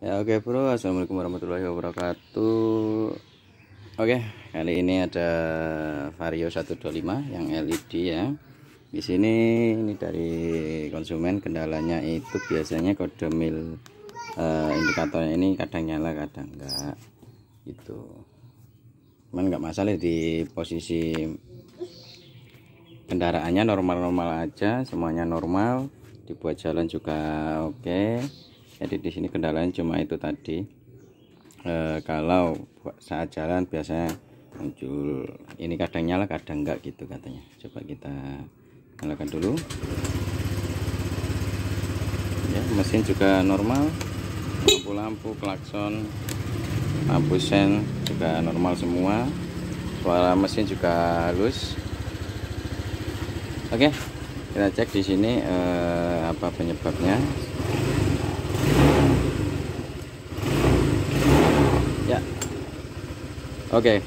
Ya oke bro, assalamualaikum warahmatullahi wabarakatuh. Oke, kali ini ada Vario 125 yang LED ya. Di sini ini dari konsumen, kendalanya itu biasanya kode mil indikatornya ini kadang nyala kadang enggak gitu. Cuman enggak masalah, di posisi kendaraannya normal-normal aja, semuanya normal, dibuat jalan juga oke. Jadi di sini kendalanya cuma itu tadi, kalau saat jalan biasanya muncul ini kadang nyala kadang enggak gitu katanya. Coba kita nyalakan dulu ya. Mesin juga normal, lampu-lampu, klakson, lampu sen juga normal semua, suara mesin juga halus. Oke, kita cek di sini apa penyebabnya ya. Oke,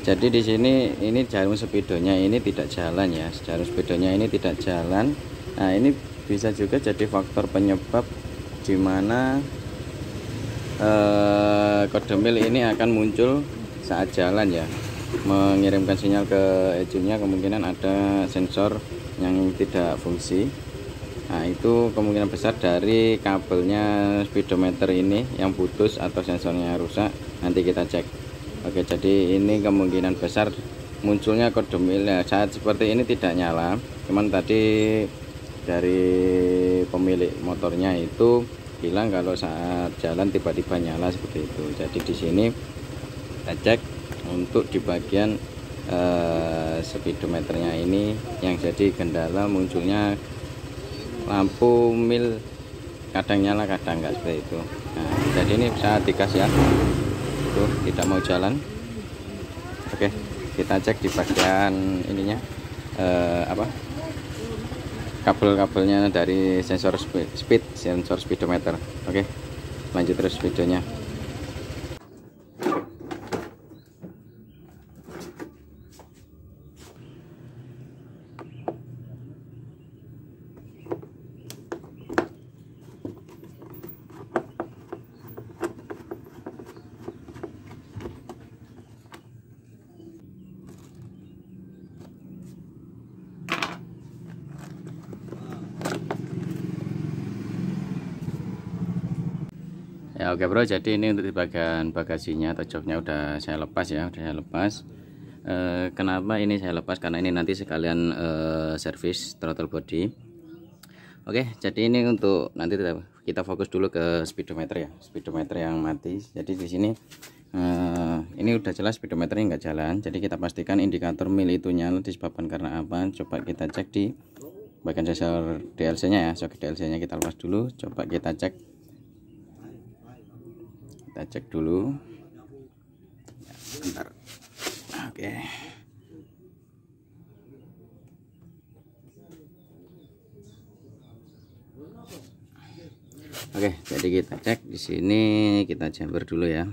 jadi di sini ini jarum speedonya ini tidak jalan ya, jarum speedonya ini tidak jalan. Nah, ini bisa juga jadi faktor penyebab dimana kode mil ini akan muncul saat jalan ya, mengirimkan sinyal ke ECU-nya. Kemungkinan ada sensor yang tidak fungsi. Nah, itu kemungkinan besar dari kabelnya speedometer ini yang putus atau sensornya rusak. Nanti kita cek. Oke, jadi ini kemungkinan besar munculnya kode mil ya. Saat seperti ini tidak nyala, cuman tadi dari pemilik motornya itu bilang kalau saat jalan tiba-tiba nyala seperti itu. Jadi di sini kita cek untuk di bagian speedometernya ini yang jadi kendala munculnya lampu mil kadang nyala kadang enggak seperti itu. Nah, jadi ini saat digas ya, tuh tidak mau jalan. Oke, kita cek di bagian ininya kabel-kabelnya dari sensor sensor speedometer. Oke, lanjut terus videonya. Ya oke bro, jadi ini untuk di bagian bagasinya atau joknya udah saya lepas ya, kenapa ini saya lepas, karena ini nanti sekalian servis throttle body. Oke, jadi ini untuk nanti kita fokus dulu ke speedometer ya, speedometer yang mati. Jadi di sini ini udah jelas speedometernya nggak jalan. Jadi kita pastikan indikator mil itu nyala disebabkan karena apa. Coba kita cek di bagian sensor DLC nya ya, soket DLC nya kita lepas dulu. Coba kita cek dulu ya, bentar. Oke, jadi kita cek di sini, kita jumper dulu ya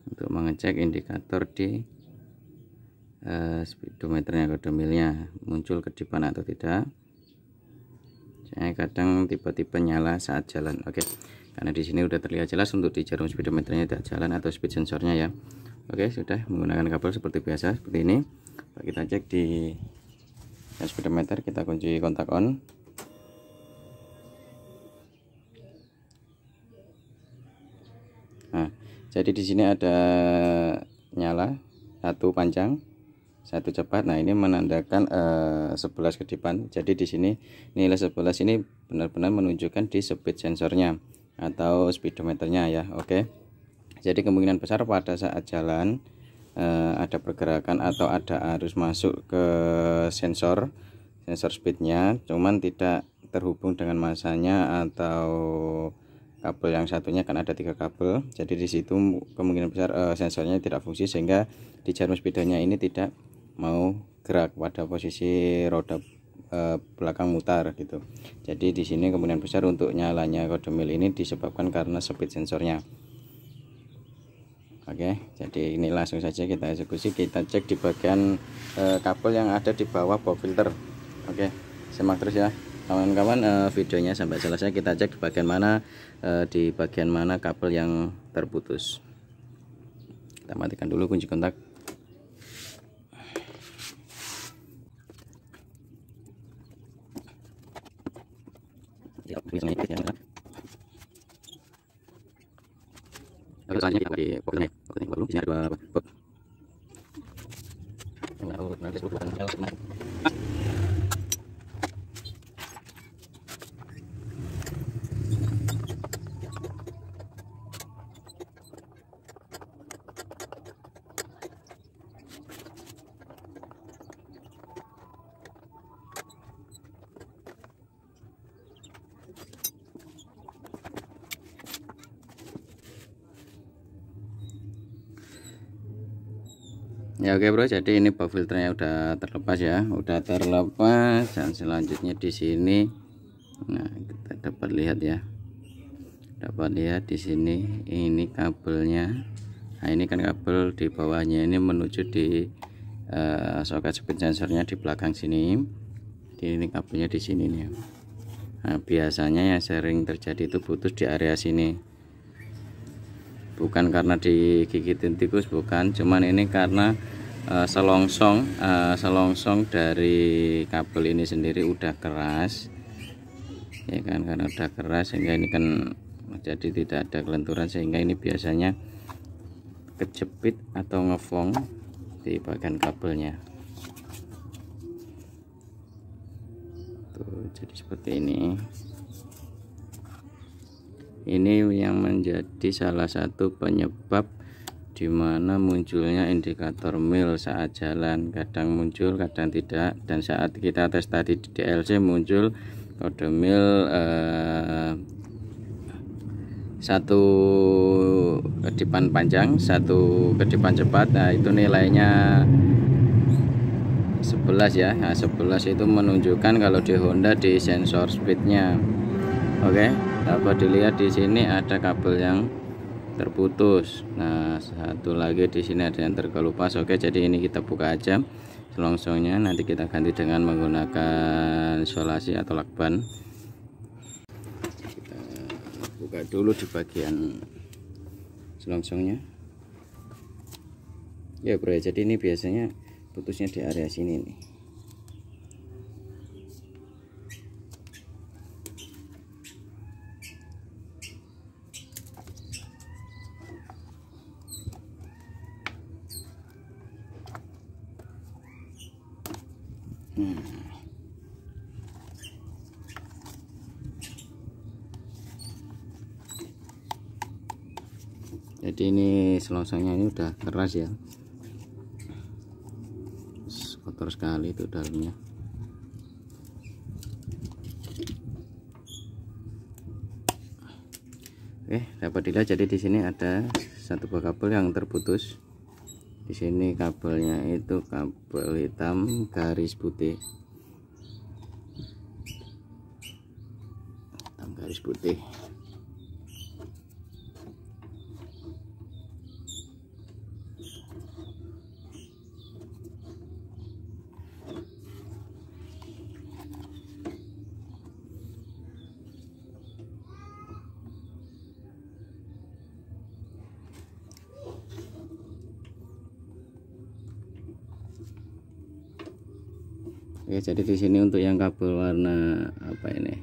untuk mengecek indikator di speedometernya, kode milnya muncul kedipan atau tidak. Saya kadang tiba-tiba nyala saat jalan. Oke, karena di sini udah terlihat jelas untuk di jarum speedometernya tidak jalan atau speed sensornya ya. Oke, sudah menggunakan kabel seperti biasa seperti ini. Kita cek di speedometer, kita kunci kontak on. Nah, jadi di sini ada nyala, satu panjang, satu cepat. Nah, ini menandakan 11 kedipan. Jadi di sini nilai 11 ini benar-benar menunjukkan di speed sensornya atau speedometernya ya. Oke, jadi kemungkinan besar pada saat jalan ada pergerakan atau ada arus masuk ke sensor speednya, cuman tidak terhubung dengan masanya atau kabel yang satunya, kan ada 3 kabel. Jadi di situ kemungkinan besar sensornya tidak fungsi, sehingga di jarum speedonya ini tidak mau gerak pada posisi roda belakang mutar gitu. Jadi di sini kemungkinan besar untuk nyalanya kode mil ini disebabkan karena speed sensornya. Oke, jadi ini langsung saja kita eksekusi. Kita cek di bagian kabel yang ada di bawah box filter. Oke, simak terus ya. kawan-kawan, videonya sampai selesai. Kita cek di bagian mana kabel yang terputus. Kita matikan dulu kunci kontak. Ya, oke, selanjutnya kita di pokoknya baru sini ada dua ya. Oke bro, jadi ini box filternya udah terlepas ya, dan selanjutnya di sini, nah kita dapat lihat di sini ini kabelnya. Nah ini kan kabel di bawahnya ini menuju di soket speed sensornya di belakang sini. Ini kabelnya di sini nih. Nah biasanya yang sering terjadi itu putus di area sini, bukan karena digigitin tikus, bukan, cuman ini karena selongsong dari kabel ini sendiri udah keras ya kan, karena udah keras sehingga ini kan jadi tidak ada kelenturan, sehingga ini biasanya kejepit atau ngefong di bagian kabelnya tuh. Jadi seperti ini yang menjadi salah satu penyebab dimana munculnya indikator mil saat jalan. Kadang muncul, kadang tidak, dan saat kita tes tadi di DLC muncul kode mil satu kedipan panjang, satu kedipan cepat. Nah itu nilainya 11 ya. Nah 11 itu menunjukkan kalau di Honda di sensor speednya. Oke, dapat dilihat di sini ada kabel yang terputus. Nah satu lagi di sini ada yang terkelupas. Oke, jadi ini kita buka aja selongsongnya, nanti kita ganti dengan menggunakan isolasi atau lakban. Kita buka dulu di bagian selongsongnya ya bro. Jadi ini biasanya putusnya di area sini nih. Jadi ini selongsongnya ini udah keras ya, kotor sekali itu dalamnya. Oke, dapat dilihat jadi di sini ada satu buah kabel yang terputus. Di sini kabelnya itu kabel hitam garis putih. Hitam garis putih. Oke, jadi di sini untuk yang kabel warna apa ini,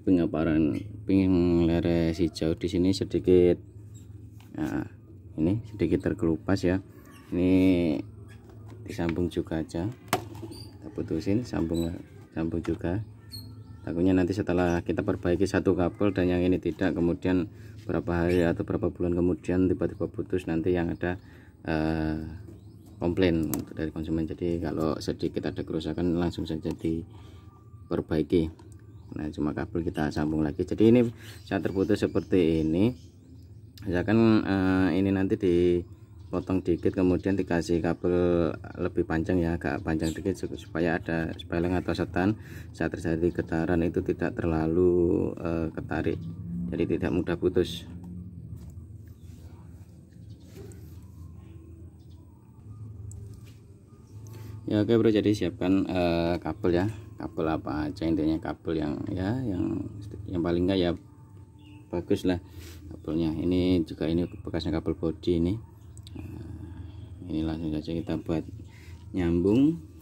pink leres hijau, di sini sedikit, nah ini sedikit terkelupas ya. Ini disambung juga aja, kita putusin, sambung juga. Takutnya nanti setelah kita perbaiki satu kabel dan yang ini tidak, kemudian berapa hari atau berapa bulan kemudian tiba-tiba putus, nanti yang ada komplain untuk dari konsumen. Jadi kalau sedikit ada kerusakan langsung saja diperbaiki. Nah cuma kabel kita sambung lagi. Jadi ini saat terputus seperti ini, misalkan ini nanti dipotong dikit kemudian dikasih kabel lebih panjang ya, agak panjang dikit supaya ada speleng atau setan, saat terjadi getaran itu tidak terlalu ketarik, jadi tidak mudah putus. Ya oke bro, jadi siapkan kabel ya, kabel apa aja, intinya kabel yang ya yang paling enggak ya bagus lah kabelnya. Ini juga ini bekasnya kabel body ini. Ini langsung saja kita buat nyambung.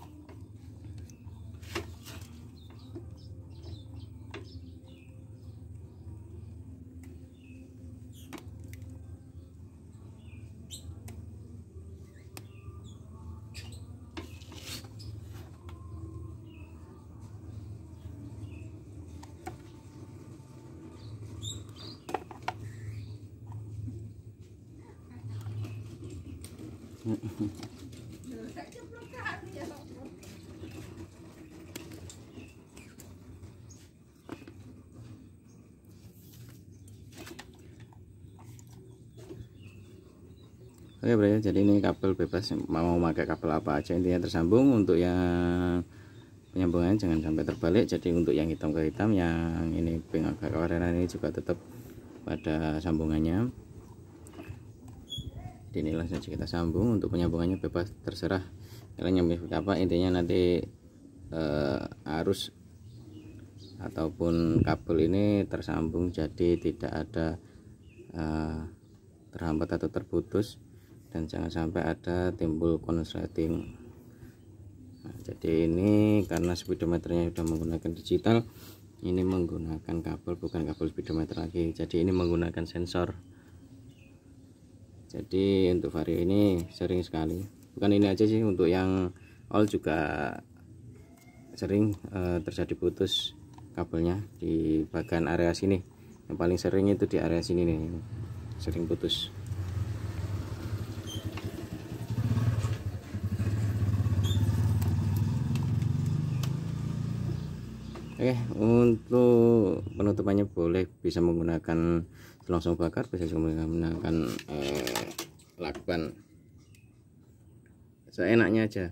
Oke bro, jadi ini kabel bebas, mau pakai kabel apa aja intinya tersambung. Untuk yang penyambungan jangan sampai terbalik, jadi untuk yang hitam ke hitam, yang ini pink agak kewarna ini juga tetap pada sambungannya. Jadi inilah saja kita sambung. Untuk penyambungannya bebas, terserah kalian nyambung apa, intinya nanti arus ataupun kabel ini tersambung, jadi tidak ada terhambat atau terputus, dan jangan sampai ada timbul konsleting. Nah, jadi ini karena speedometernya sudah menggunakan digital, ini menggunakan kabel, bukan kabel speedometer lagi, jadi ini menggunakan sensor. Jadi untuk vario ini sering sekali, bukan ini aja sih, untuk yang all juga sering terjadi putus kabelnya di bagian area sini. Yang paling sering itu di area sini nih, sering putus. Oke, untuk penutupannya boleh bisa menggunakan selongsong bakar, bisa juga menggunakan lakban, seenaknya aja.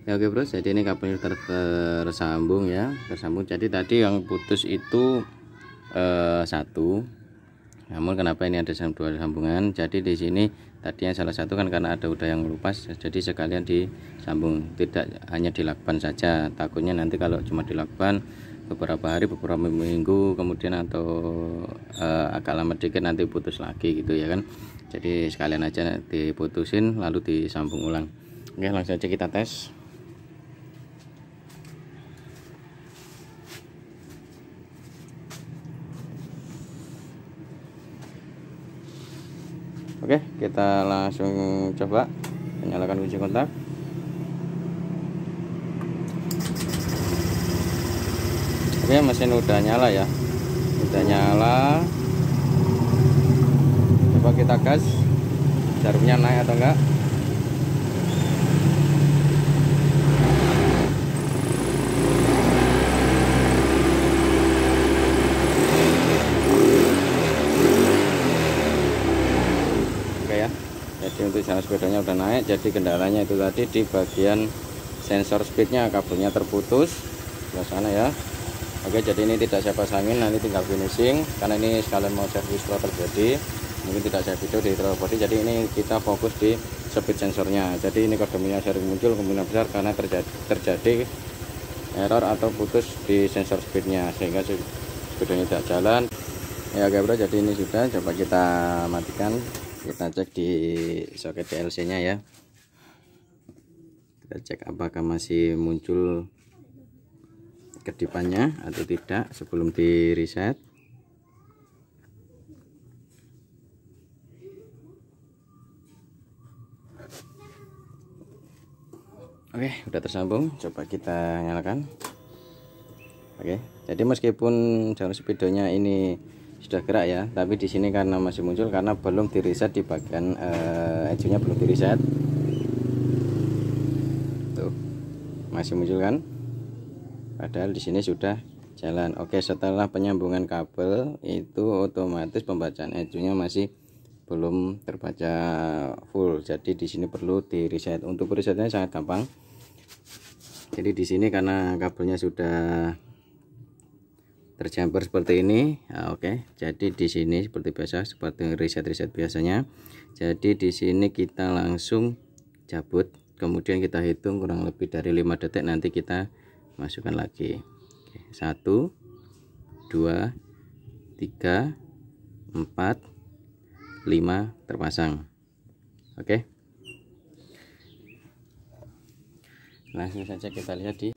Ya oke bro, jadi ini kabelnya tersambung ya, tersambung. Jadi tadi yang putus itu satu, namun kenapa ini ada dua sambungan? Jadi di sini tadinya salah satu kan karena ada udah yang lepas, jadi sekalian disambung, tidak hanya dilakban saja. Takutnya nanti kalau cuma dilakban beberapa hari, beberapa minggu kemudian atau agak lama dikit nanti putus lagi gitu ya kan. Jadi sekalian aja diputusin lalu disambung ulang. Oke, langsung aja kita tes. Oke, kita langsung coba menyalakan kunci kontak. Oke, mesin udah nyala ya, udah nyala. Coba kita gas, jarumnya naik atau enggak. Jadi untuk jalan sepedanya udah naik. Jadi kendalanya itu tadi di bagian sensor speednya, kabelnya terputus di sana ya. Oke, jadi ini tidak saya pasangin, nanti tinggal finishing karena ini sekalian mau servis throttle body, mungkin tidak saya video di throttle body. Jadi ini kita fokus di speed sensornya. Jadi ini kode minyak sering muncul kemungkinan besar karena terjadi error atau putus di sensor speednya sehingga sepedanya tidak jalan ya. Oke bro, jadi ini sudah, coba kita matikan. Kita cek di soket DLC nya ya, kita cek apakah masih muncul kedipannya atau tidak sebelum di reset. Oke, udah tersambung, coba kita nyalakan. Oke, jadi meskipun jalur speedonya ini sudah gerak ya, tapi di sini karena masih muncul karena belum di reset di bagian ECU-nya belum di reset. Tuh, masih muncul kan? Padahal di sini sudah jalan. Oke, setelah penyambungan kabel itu otomatis pembacaan ECU-nya masih belum terbaca full. Jadi di sini perlu di reset. Untuk resetnya sangat gampang. Jadi di sini karena kabelnya sudah terjamper seperti ini. Nah, oke, jadi di sini seperti biasa, seperti reset biasanya. Jadi di sini kita langsung cabut, kemudian kita hitung kurang lebih dari 5 detik, nanti kita masukkan lagi. Oke, 1 2 3 4 5 terpasang. Oke, langsung saja kita lihat di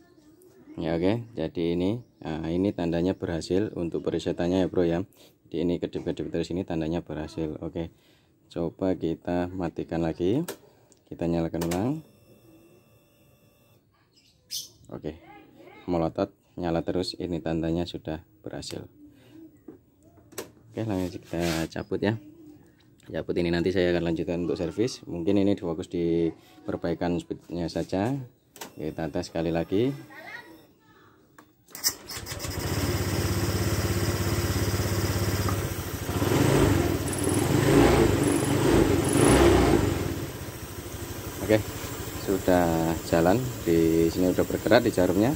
ya. Oke, jadi ini tandanya berhasil untuk peresetannya ya bro ya. Jadi ini kedip-kedip terus ini tandanya berhasil. Oke, coba kita matikan lagi, kita nyalakan ulang. Oke, melotot nyala terus, ini tandanya sudah berhasil. Oke, langsung kita cabut ya. Cabut ini nanti saya akan lanjutkan untuk servis. Mungkin ini difokus di perbaikan speednya saja. Kita tes sekali lagi. Oke, sudah jalan, di sini udah bergerak di jarumnya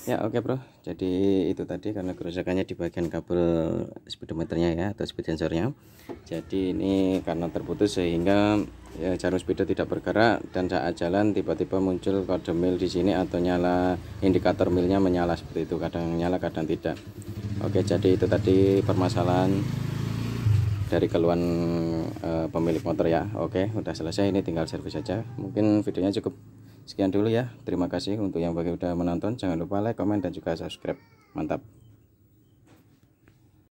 ya. Oke bro, jadi itu tadi karena kerusakannya di bagian kabel speedometernya ya, atau speed sensornya. Jadi ini karena terputus sehingga ya, jarum speedo tidak bergerak, dan saat jalan tiba-tiba muncul kode mil di sini atau nyala indikator milnya menyala seperti itu, kadang nyala kadang tidak. Oke, jadi itu tadi permasalahan dari keluhan pemilik motor ya. Oke, udah selesai, ini tinggal servis saja. Mungkin videonya cukup sekian dulu ya. Terima kasih untuk yang bagi udah menonton. Jangan lupa like, komen, dan juga subscribe. Mantap.